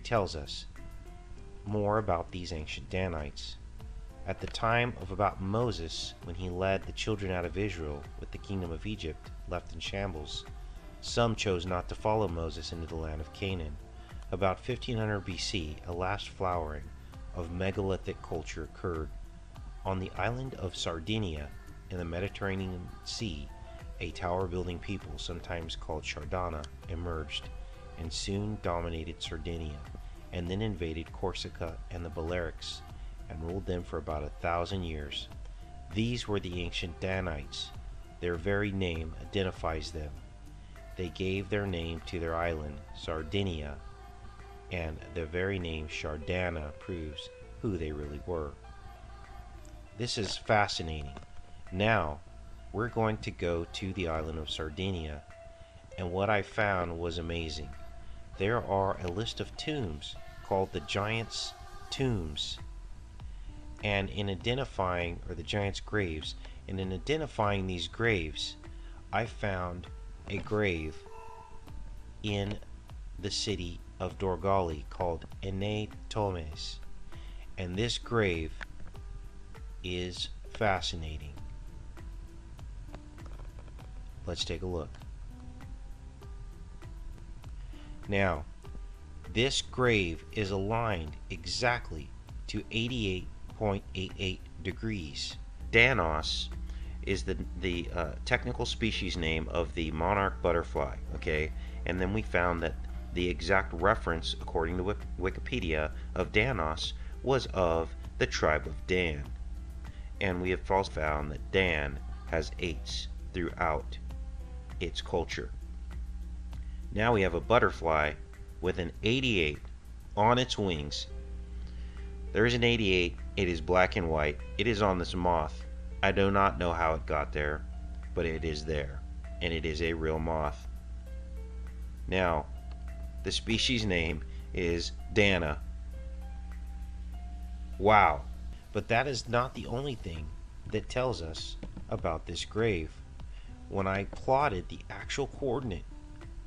tells us more about these ancient Danites. At the time of about Moses, when he led the children out of Israel with the kingdom of Egypt left in shambles, some chose not to follow Moses into the land of Canaan. About 1500 BC, a last flowering of megalithic culture occurred. On the island of Sardinia in the Mediterranean Sea, a tower-building people, sometimes called Shardana, emerged and soon dominated Sardinia, and then invaded Corsica and the Balearics, and ruled them for about 1,000 years. These were the ancient Danites. Their very name identifies them. They gave their name to their island, Sardinia, and the very name Shardana proves who they really were. This is fascinating. Now, we're going to go to the island of Sardinia, and what I found was amazing. There are a list of tombs called the Giants' Tombs, and in identifying, or the Giants' Graves, and in identifying these graves, I found a grave in the city of Dorgali called Ene Tomes, and this grave is fascinating. Let's take a look. Now, this grave is aligned exactly to 88.88 degrees. Danos is the technical species name of the monarch butterfly, okay? And then we found that the exact reference, according to Wikipedia, of Danos was of the tribe of Dan. And we have also found that Dan has 8s throughout its culture. Now we have a butterfly with an 88 on its wings. There is an 88. It is black and white. It is on this moth. I do not know how it got there, but it is there, and it is a real moth. Now, the species name is Dana. Wow. But that is not the only thing that tells us about this grave. When I plotted the actual coordinate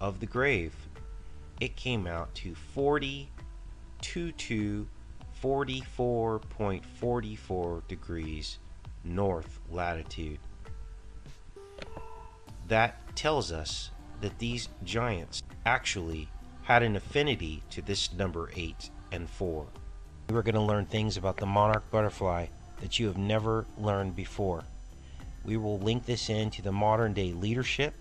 of the grave, it came out to 44.44 degrees north latitude. That tells us that these giants actually had an affinity to this number 8 and 4. We're going to learn things about the monarch butterfly that you have never learned before. We will link this into the modern day leadership,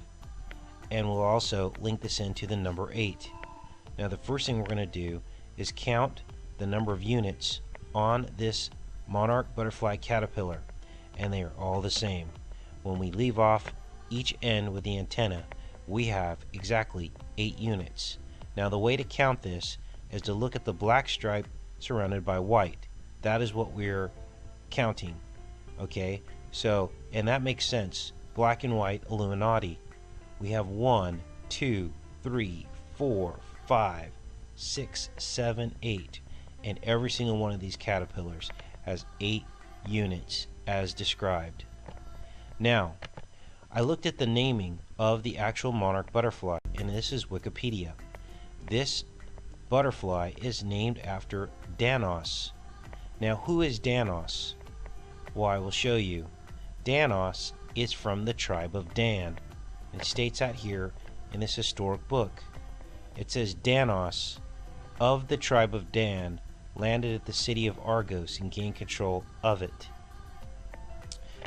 and we'll also link this into the number 8. Now the first thing we're going to do is count the number of units on this monarch butterfly caterpillar, and they are all the same. When we leave off each end with the antenna, we have exactly 8 units. Now the way to count this is to look at the black stripe surrounded by white. That is what we're counting. Okay, so, and that makes sense. Black and white Illuminati. We have 1, 2, 3, 4, 5, 6, 7, 8, and every single one of these caterpillars has 8 units as described. Now, I looked at the naming of the actual monarch butterfly, and this is Wikipedia. This butterfly is named after Danos. Now, who is Danos? Well, I will show you. Danos is from the tribe of Dan. It states out here in this historic book. It says Danos of the tribe of Dan landed at the city of Argos and gained control of it.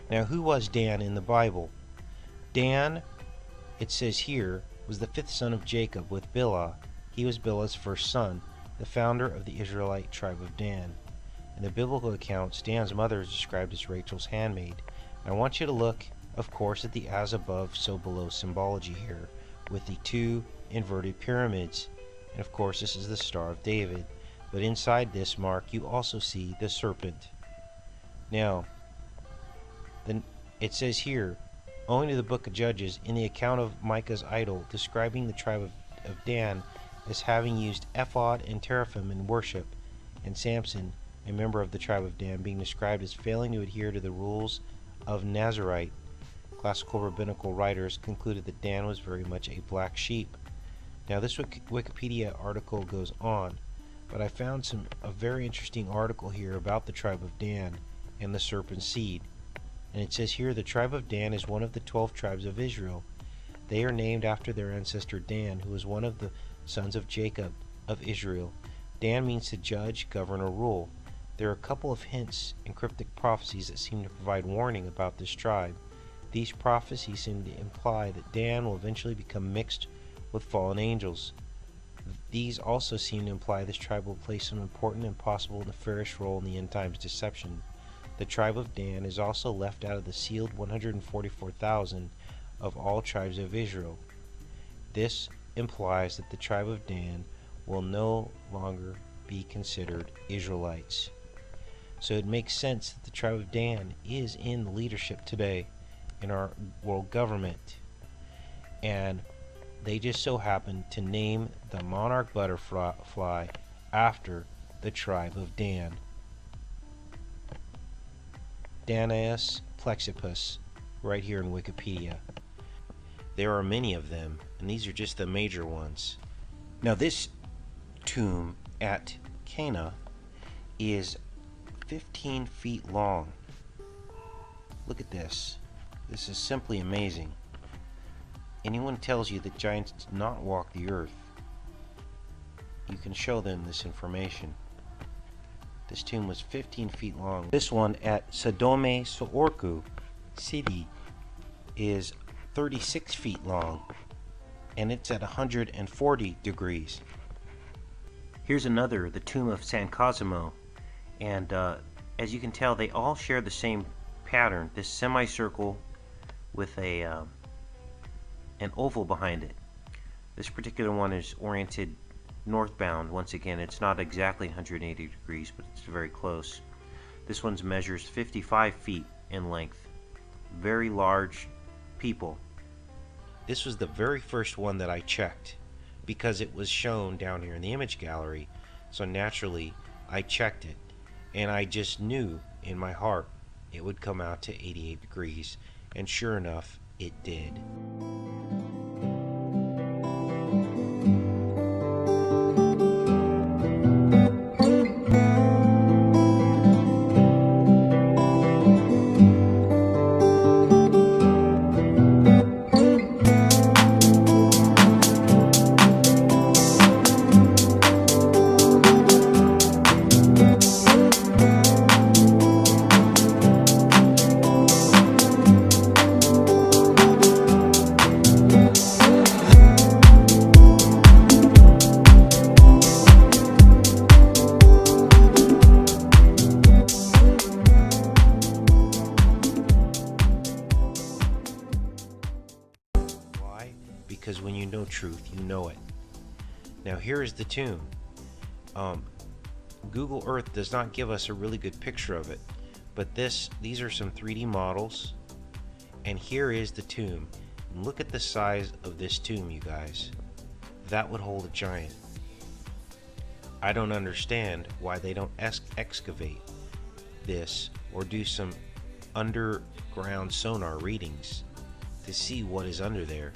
Now, who was Dan in the Bible? Dan, it says here, was the 5th son of Jacob with Bilhah. He was Bilhah's first son, the founder of the Israelite tribe of Dan. In the biblical accounts, Dan's mother is described as Rachel's handmaid. And I want you to look, of course, at the as above, so below symbology here, with the 2 inverted pyramids. And of course, this is the Star of David. But inside this mark, you also see the serpent. Now, then it says here, owing to the book of Judges, in the account of Micah's idol, describing the tribe of Dan as having used ephod and teraphim in worship, and Samson, a member of the tribe of Dan, being described as failing to adhere to the rules of Nazarite. Classical rabbinical writers concluded that Dan was very much a black sheep. Now this Wikipedia article goes on. but I found a very interesting article here about the tribe of Dan and the serpent seed. And it says here, the tribe of Dan is one of the 12 tribes of Israel. They are named after their ancestor Dan, who was one of the sons of Jacob of Israel. Dan means to judge, govern, or rule. There are a couple of hints and cryptic prophecies that seem to provide warning about this tribe. These prophecies seem to imply that Dan will eventually become mixed with fallen angels. These also seem to imply this tribe will play some important and possible nefarious role in the end times deception. The tribe of Dan is also left out of the sealed 144,000 of all tribes of Israel. This implies that the tribe of Dan will no longer be considered Israelites. So it makes sense that the tribe of Dan is in the leadership today in our world government. And they just so happen to name the monarch butterfly after the tribe of Dan. Danaus plexippus, right here in Wikipedia. There are many of them, and these are just the major ones. Now this tomb at Cana is 15 feet long. Look at this. This is simply amazing. Anyone tells you that giants did not walk the earth, you can show them this information. This tomb was 15 feet long. This one at Sodome Soorku City is 36 feet long, and it's at 140 degrees. Here's another, the tomb of San Cosimo, and as you can tell, they all share the same pattern, this semicircle with an oval behind it. This particular one is oriented northbound. Once again, it's not exactly 180 degrees, but it's very close. This one measures 55 feet in length. Very large people. This was the very first one that I checked because it was shown down here in the image gallery. So naturally, I checked it, and I just knew in my heart it would come out to 88 degrees, and sure enough, it did. Because when you know truth, you know it. Now here is the tomb. Google Earth does not give us a really good picture of it, but these are some 3D models, and here is the tomb. And look at the size of this tomb, you guys. That would hold a giant. I don't understand why they don't excavate this or do some underground sonar readings to see what is under there.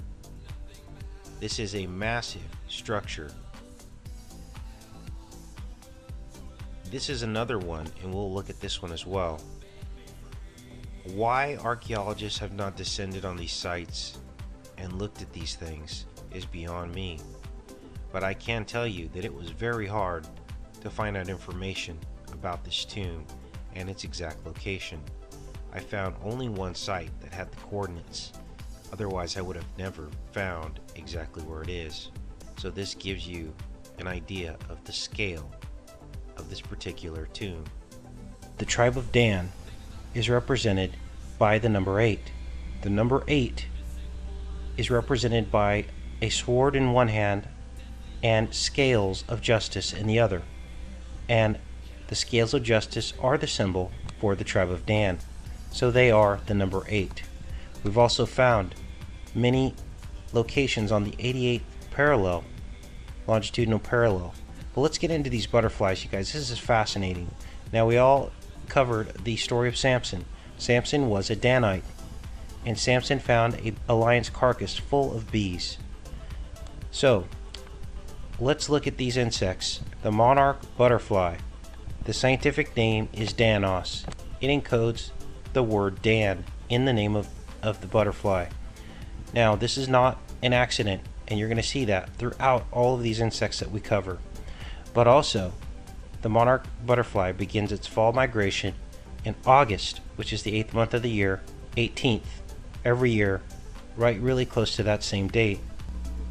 This is a massive structure. This is another one, and we'll look at this one as well. Why archaeologists have not descended on these sites and looked at these things is beyond me. But I can tell you that it was very hard to find out information about this tomb and its exact location. I found only one site that had the coordinates. Otherwise, I would have never found exactly where it is. So this gives you an idea of the scale of this particular tomb. The tribe of Dan is represented by the number 8. The number 8 is represented by a sword in one hand and scales of justice in the other. And the scales of justice are the symbol for the tribe of Dan. So they are the number 8. We've also found many locations on the 88th parallel, longitudinal parallel. But let's get into these butterflies, you guys. This is fascinating. Now, we all covered the story of Samson. Samson was a Danite, and Samson found a lion's carcass full of bees. So let's look at these insects. The monarch butterfly. The scientific name is Danos. It encodes the word Dan in the name of the butterfly. Now, this is not an accident, and you're going to see that throughout all of these insects that we cover. But also, the monarch butterfly begins its fall migration in August, which is the 8th month of the year, 18th, every year, right really close to that same date.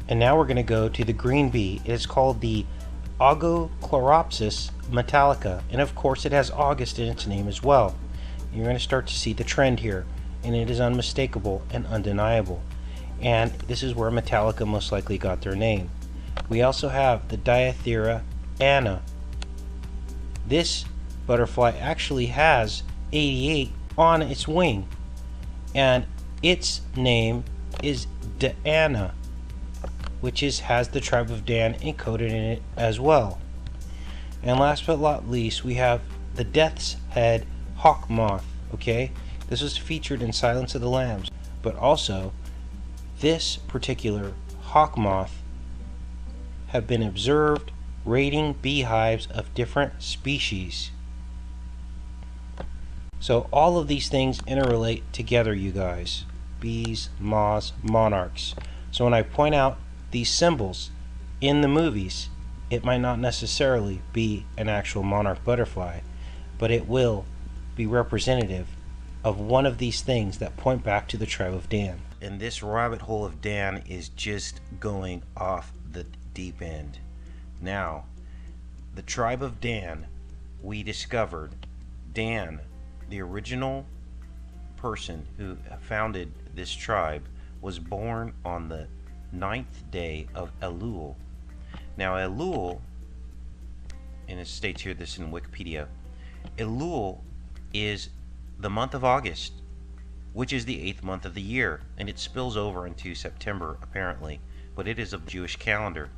And now we're going to go to the green bee. It is called the Ogochloropsis metallica, and of course it has August in its name as well. You're going to start to see the trend here, and it is unmistakable and undeniable. And this is where Metallica most likely got their name. We also have the Diathera anna. This butterfly actually has 88 on its wing, and its name is Diana, which has the tribe of Dan encoded in it as well. And last but not least, we have the Death's Head hawk moth. Okay, this was featured in Silence of the Lambs, but also this particular hawk moth have been observed raiding beehives of different species. So all of these things interrelate together, you guys. Bees, moths, monarchs. So when I point out these symbols in the movies, it might not necessarily be an actual monarch butterfly, but it will be representative of one of these things that point back to the tribe of Dan. And this rabbit hole of Dan is just going off the deep end. Now, the tribe of Dan, we discovered Dan, the original person who founded this tribe, was born on the 9th day of Elul. Now Elul, and it states here this in Wikipedia, Elul is the month of August, which is the 8th month of the year, and it spills over into September apparently, but it is a Jewish calendar.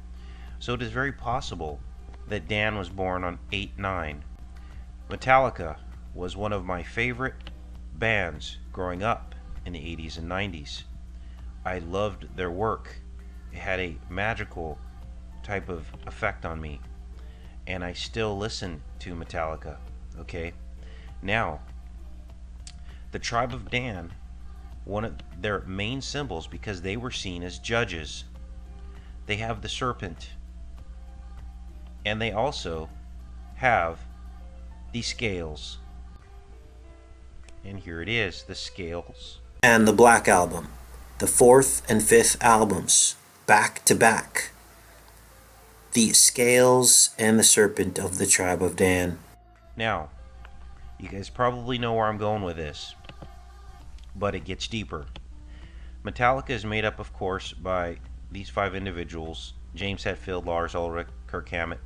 So it is very possible that Dan was born on 8/9. Metallica was one of my favorite bands growing up in the 80s and 90s. I loved their work. It had a magical type of effect on me, and I still listen to Metallica. Okay, now the tribe of Dan, one of their main symbols, because they were seen as judges, they have the serpent, and they also have the scales. And here it is, the scales. And the Black Album, the 4th and 5th albums, back to back. The scales and the serpent of the tribe of Dan. Now, you guys probably know where I'm going with this, but it gets deeper. Metallica is made up, of course, by these 5 individuals: James Hetfield, Lars Ulrich, Kirk Hammett.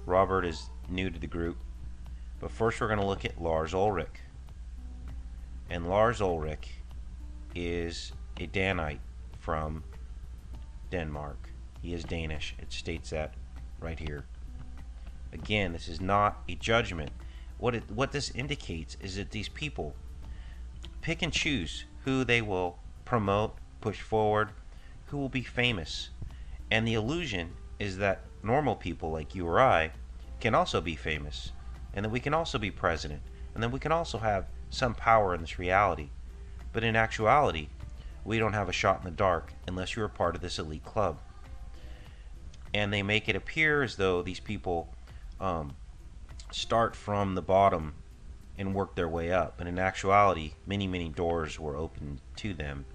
Robert is new to the group. But first we're going to look at Lars Ulrich. And Lars Ulrich is a Danite from Denmark. He is Danish. It states that right here. Again, this is not a judgment. What this indicates is that these people pick and choose who they will promote, push forward, who will be famous. And the illusion is that normal people like you or I can also be famous, and that we can also be president, and that we can also have some power in this reality. But in actuality, we don't have a shot in the dark unless you're a part of this elite club. And they make it appear as though these people start from the bottom and work their way up. But in actuality, many doors were opened to them,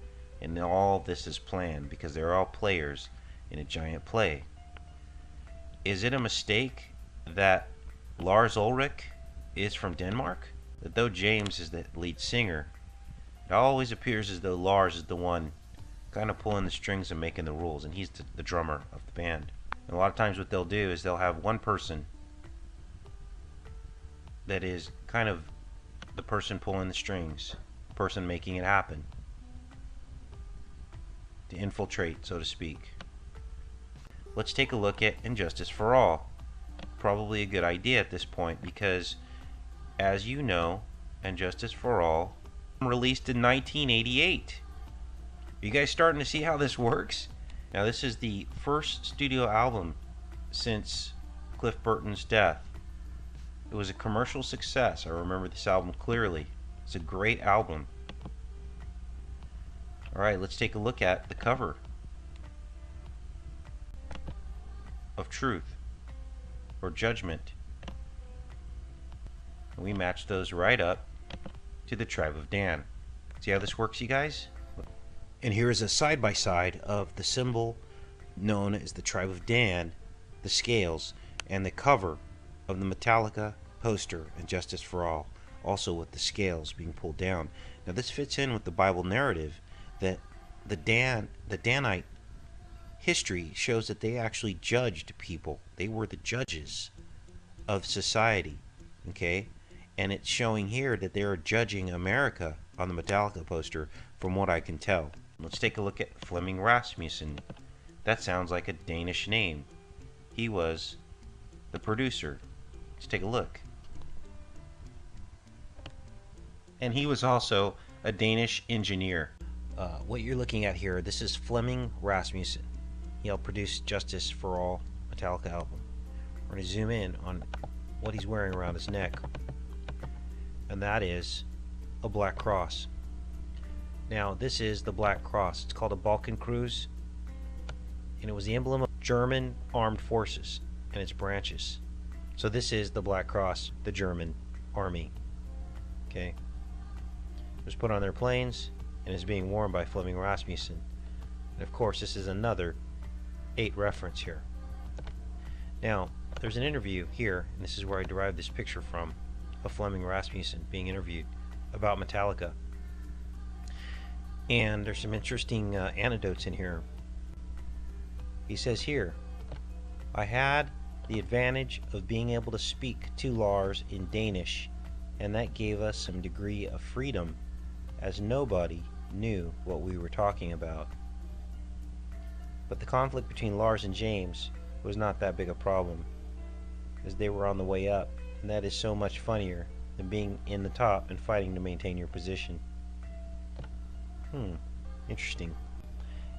and all this is planned because they're all players in a giant play. Is it a mistake that Lars Ulrich is from Denmark? That though James is the lead singer, it always appears as though Lars is the one kind of pulling the strings and making the rules, and he's the drummer of the band. And a lot of times what they'll do is they'll have one person that is kind of the person pulling the strings, the person making it happen, to infiltrate, so to speak. Let's take a look at Injustice for All. Probably a good idea at this point because, as you know, Injustice for All released in 1988. Are you guys starting to see how this works? Now, this is the first studio album since Cliff Burton's death. It was a commercial success. I remember this album clearly. It's a great album. Alright, let's take a look at the cover of Truth or Judgment. And we match those right up to the tribe of Dan. See how this works, you guys? And here is a side-by-side of the symbol known as the tribe of Dan, the scales, and the cover of the Metallica poster and Justice for All, also with the scales being pulled down. Now this fits in with the Bible narrative that the Danite history shows that they actually judged people. They were the judges of society, okay? And it's showing here that they are judging America on the Metallica poster, from what I can tell. Let's take a look at Flemming Rasmussen. That sounds like a Danish name. He was the producer. Let's take a look. And he was also a Danish engineer. What you're looking at here, this is Flemming Rasmussen. He helped produce Justice for All Metallica album. We're going to zoom in on what he's wearing around his neck, and that is a black cross. Now this is the black cross. It's called a Balkan Creuz, and it was the emblem of German armed forces and its branches. So this is the black cross, the German army. Okay, it was put on their planes and is being worn by Flemming Rasmussen. And of course this is another 8 reference here. Now there's an interview here, and this is where I derived this picture from, of Flemming Rasmussen being interviewed about Metallica. And there's some interesting anecdotes in here. He says here, I had the advantage of being able to speak to Lars in Danish, and that gave us some degree of freedom, as nobody knew what we were talking about. But the conflict between Lars and James was not that big a problem, as they were on the way up, and that is so much funnier than being in the top and fighting to maintain your position. Interesting.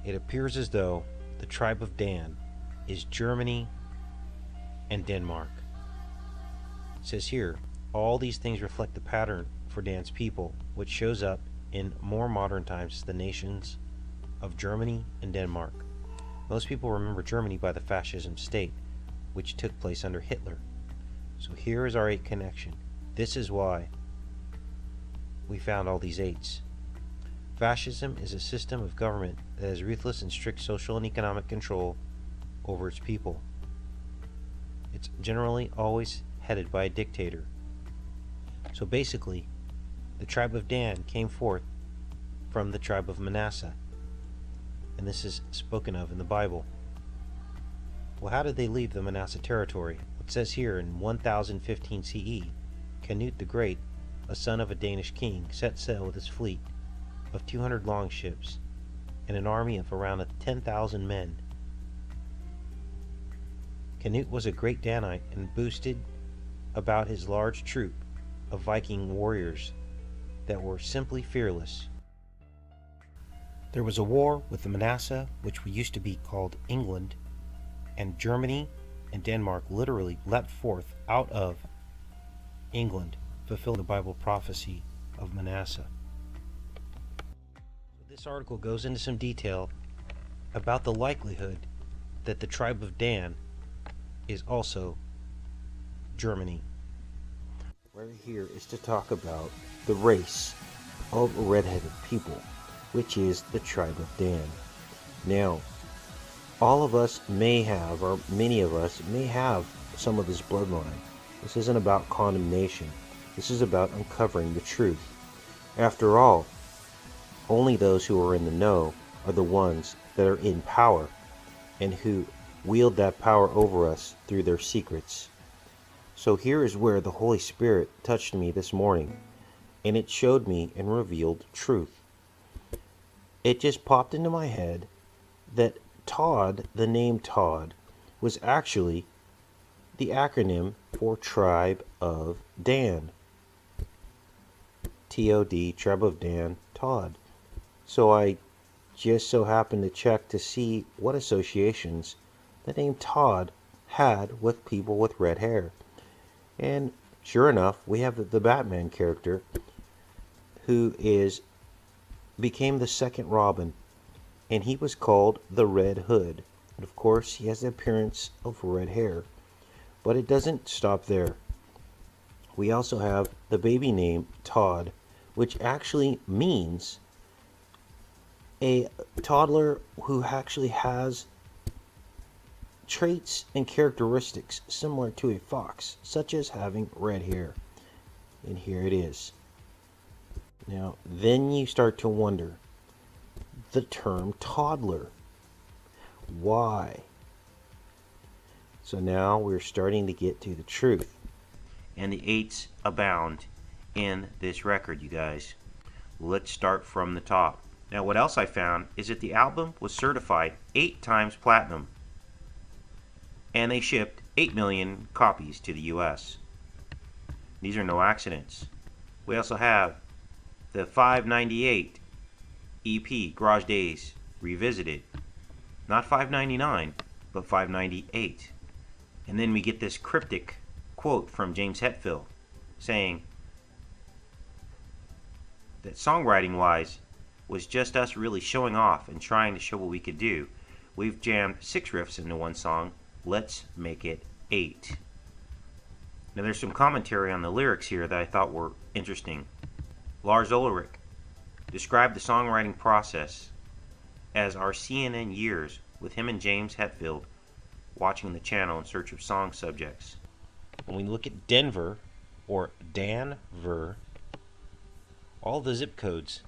It appears as though the tribe of Dan is Germany and Denmark. It says here, all these things reflect the pattern for Dan's people, which shows up in more modern times as the nations of Germany and Denmark. Most people remember Germany by the fascism state, which took place under Hitler. So here is our 8 connection. This is why we found all these 8s. Fascism is a system of government that has ruthless and strict social and economic control over its people. It's generally always headed by a dictator. So basically, the tribe of Dan came forth from the tribe of Manasseh, and this is spoken of in the Bible. Well, how did they leave the Manasseh territory? It says here in 1015 CE, Canute the Great, a son of a Danish king, set sail with his fleet of 200 longships and an army of around 10,000 men. Canute was a great Danite and boasted about his large troop of Viking warriors that were simply fearless. There was a war with the Manasseh, which used to be called England, and Germany and Denmark literally leapt forth out of England, fulfilling the Bible prophecy of Manasseh. This article goes into some detail about the likelihood that the tribe of Dan is also Germany. We're here is to talk about the race of red-headed people, which is the tribe of Dan. Now, all of us may have, or many of us may have, some of this bloodline. This isn't about condemnation. This is about uncovering the truth. After all, only those who are in the know are the ones that are in power, and who wield that power over us through their secrets. So here is where the Holy Spirit touched me this morning, and it showed me and revealed truth. It just popped into my head that Todd, the name Todd, was actually the acronym for Tribe of Dan. T-O-D, Tribe of Dan, Todd. So I just so happened to check to see what associations the name Todd had with people with red hair. And sure enough, we have the Batman character who became the second Robin, and he was called the Red Hood. And of course, he has the appearance of red hair. But it doesn't stop there. We also have the baby name Todd, which actually means a toddler who actually has traits and characteristics similar to a fox, such as having red hair. And here it is. Now, then you start to wonder, the term toddler. Why? So now we're starting to get to the truth. And the eights abound in this record, you guys. Let's start from the top. Now, what else I found is that the album was certified 8 times platinum, and they shipped 8 million copies to the US. These are no accidents. We also have the 598 EP Garage Days Revisited. Not 599, but 598. And then we get this cryptic quote from James Hetfield saying that songwriting wise was just us really showing off and trying to show what we could do. We've jammed 6 riffs into one song. Let's make it 8. Now there's some commentary on the lyrics here that I thought were interesting. Lars Ulrich described the songwriting process as our CNN years with him and James Hetfield watching the channel in search of song subjects. When we look at Denver, or Danver, all the zip codes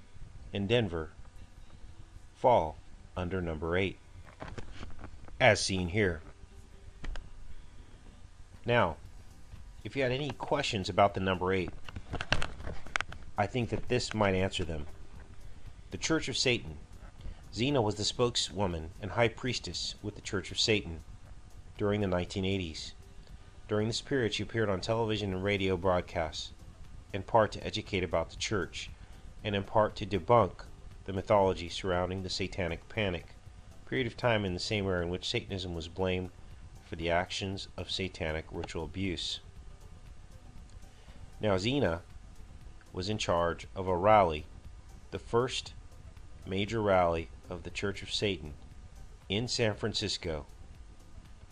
in Denver fall under number 8, as seen here. Now, if you had any questions about the number 8, I think that this might answer them. The Church of Satan. Xena was the spokeswoman and high priestess with the Church of Satan during the 1980s. During this period, she appeared on television and radio broadcasts, in part to educate about the church, and in part to debunk the mythology surrounding the Satanic Panic, a period of time in the same era in which Satanism was blamed for the actions of satanic ritual abuse. Now, Xena was in charge of a rally, the first major rally of the Church of Satan in San Francisco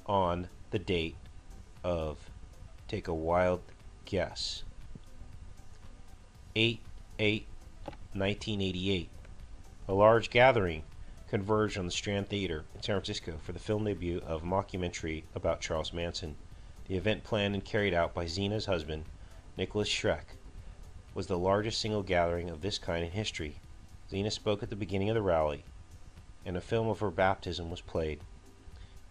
on the date of, take a wild guess, 8/8/1988. A large gathering converged on the Strand Theater in San Francisco for the film debut of a mockumentary about Charles Manson. The event, planned and carried out by Xena's husband, Nicholas Schreck, was the largest single gathering of this kind in history. Xena spoke at the beginning of the rally, and a film of her baptism was played.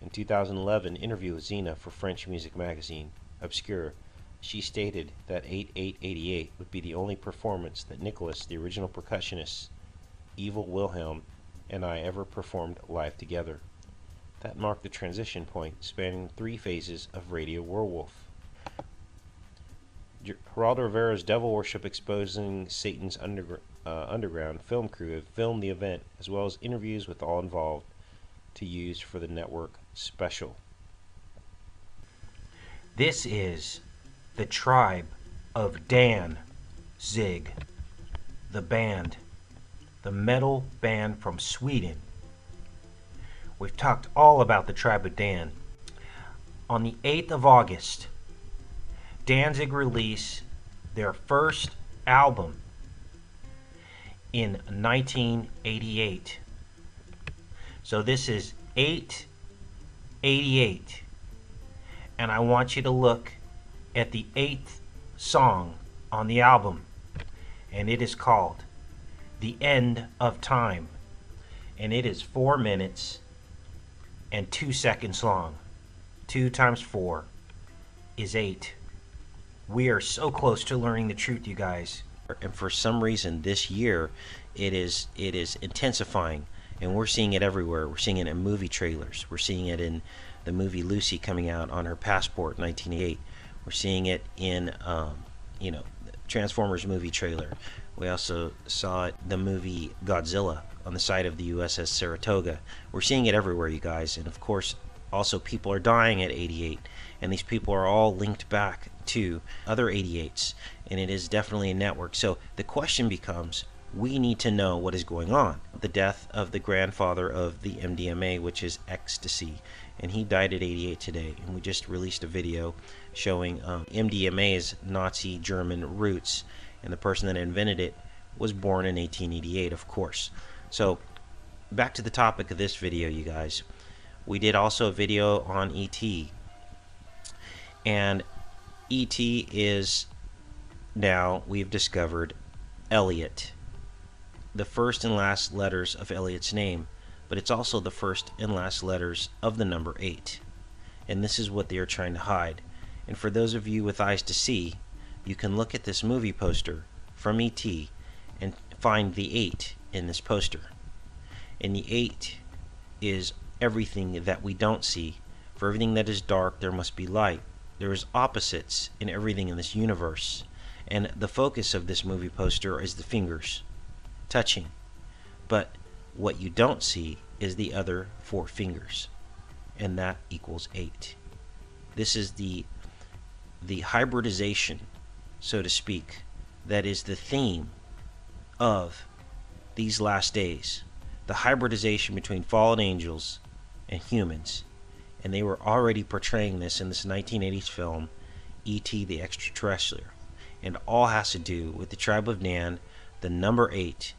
In 2011 interview with Xena for French music magazine Obscure, she stated that 8/8/88 would be the only performance that Nicholas, the original percussionist, Evil Wilhelm, and I ever performed live together. That marked the transition point, spanning 3 phases of Radio Werewolf. Geraldo Rivera's Devil Worship Exposing Satan's Underground film crew have filmed the event, as well as interviews with all involved to use for the network special. This is the Tribe of Dan Zig, the band, the metal band from Sweden. We've talked all about the Tribe of Dan. On the 8th of August, Danzig released their first album in 1988. So this is 8/88. And I want you to look at the 8th song on the album. And it is called The End of Time. And it is 4 minutes and 2 seconds long. 2 times 4 is 8. We are so close to learning the truth, you guys. And for some reason this year it is intensifying, and we're seeing it everywhere. We're seeing it in movie trailers. We're seeing it in the movie Lucy coming out on her passport, 1988. We're seeing it in Transformers movie trailer. We also saw it, the movie Godzilla, on the side of the USS Saratoga. We're seeing it everywhere, you guys. And of course, Also, people are dying at 88, and these people are all linked back to other 88s, and it is definitely a network. So the question becomes, we need to know what is going on. The death of the grandfather of the MDMA, which is ecstasy, and he died at 88 today, and we just released a video showing MDMA's Nazi German roots, and the person that invented it was born in 1888, of course. So back to the topic of this video, you guys. We did also a video on ET, and ET is now, we've discovered, Elliot, the first and last letters of Elliot's name, but it's also the first and last letters of the number 8, and this is what they are trying to hide. And for those of you with eyes to see, you can look at this movie poster from ET and find the 8 in this poster, and the 8 is everything that we don't see. For everything that is dark, there must be light. There is opposites in everything in this universe, and the focus of this movie poster is the fingers touching, but what you don't see is the other 4 fingers, and that equals 8. This is the hybridization, so to speak, that is the theme of these last days. The hybridization between fallen angels and humans, and they were already portraying this in this 1980s film, E.T. the Extraterrestrial, and all has to do with the tribe of Dan, the number 8,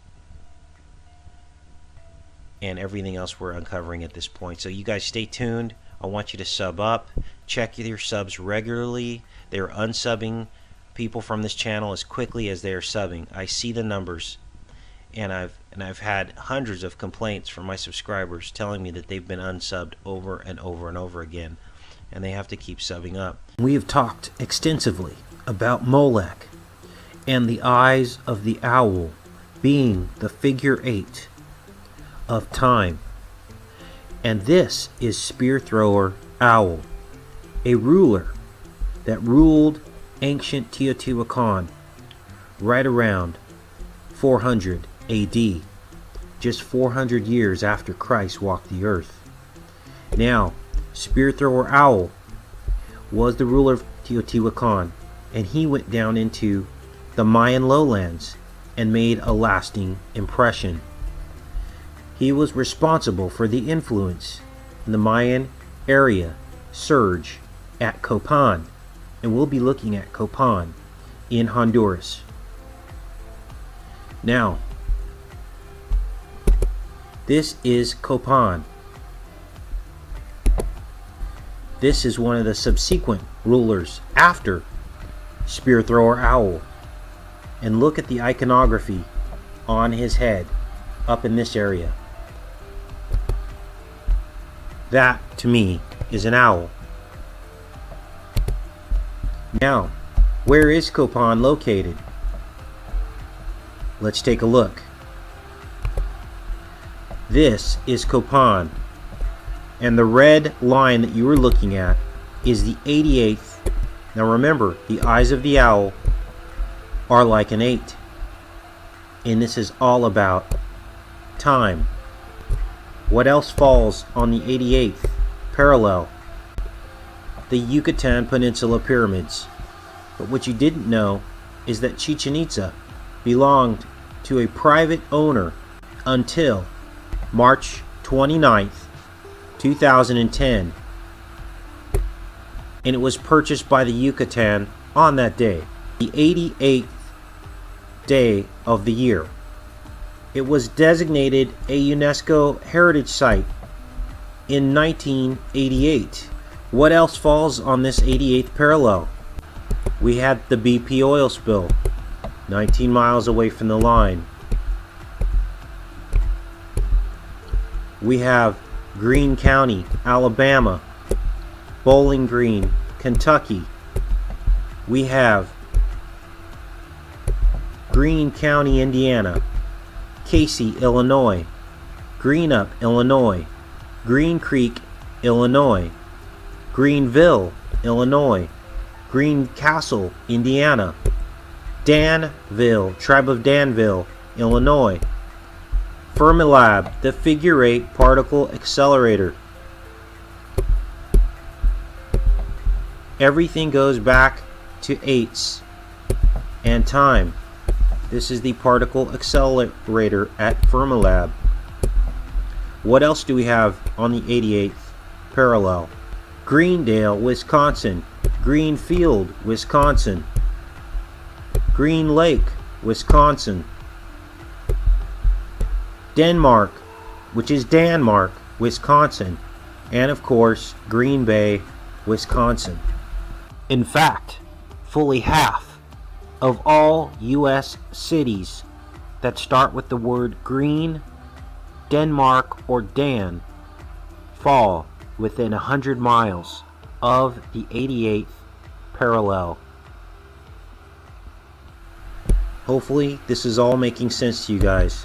and everything else we're uncovering at this point. So you guys stay tuned. I want you to sub up, check your subs regularly. They're unsubbing people from this channel as quickly as they are subbing. I see the numbers, and I've had hundreds of complaints from my subscribers telling me that they've been unsubbed over and over and over again, and they have to keep subbing up. We have talked extensively about Molech and the eyes of the owl being the figure 8 of time, and this is Spear Thrower Owl, a ruler that ruled ancient Teotihuacan right around 400 AD, just 400 years after Christ walked the earth. Now, Spear Thrower Owl was the ruler of Teotihuacan, and he went down into the Mayan lowlands and made a lasting impression. He was responsible for the influence in the Mayan area surge at Copan, and we'll be looking at Copan in Honduras. Now, this is Copan. This is one of the subsequent rulers after Spear Thrower Owl. And look at the iconography on his head up in this area. That, to me, is an owl. Now, where is Copan located? Let's take a look. This is Copan, and the red line that you are looking at is the 88th. Now remember, the eyes of the owl are like an 8, and this is all about time. What else falls on the 88th parallel? The Yucatan Peninsula Pyramids. But what you didn't know is that Chichen Itza belonged to a private owner until March 29th, 2010, and it was purchased by the Yucatan on that day, the 88th day of the year. It was designated a UNESCO Heritage Site in 1988. What else falls on this 88th parallel? We had the BP oil spill, 19 miles away from the line. We have Greene County, Alabama, Bowling Green, Kentucky. We have Greene County, Indiana, Casey, Illinois, Greenup, Illinois, Green Creek, Illinois, Greenville, Illinois, Greencastle, Indiana, Danville, Tribe of Danville, Illinois, Fermilab, the figure 8 particle accelerator, Everything goes back to eighths and time. This is the particle accelerator at Fermilab. What else do we have on the 88th parallel? Greendale, Wisconsin. Greenfield, Wisconsin. Green Lake, Wisconsin. Denmark, which is Danmark, Wisconsin. And of course, Green Bay, Wisconsin. In fact, fully half of all U.S. cities that start with the word green, Denmark, or Dan fall within 100 miles of the 88th parallel. Hopefully this is all making sense to you guys.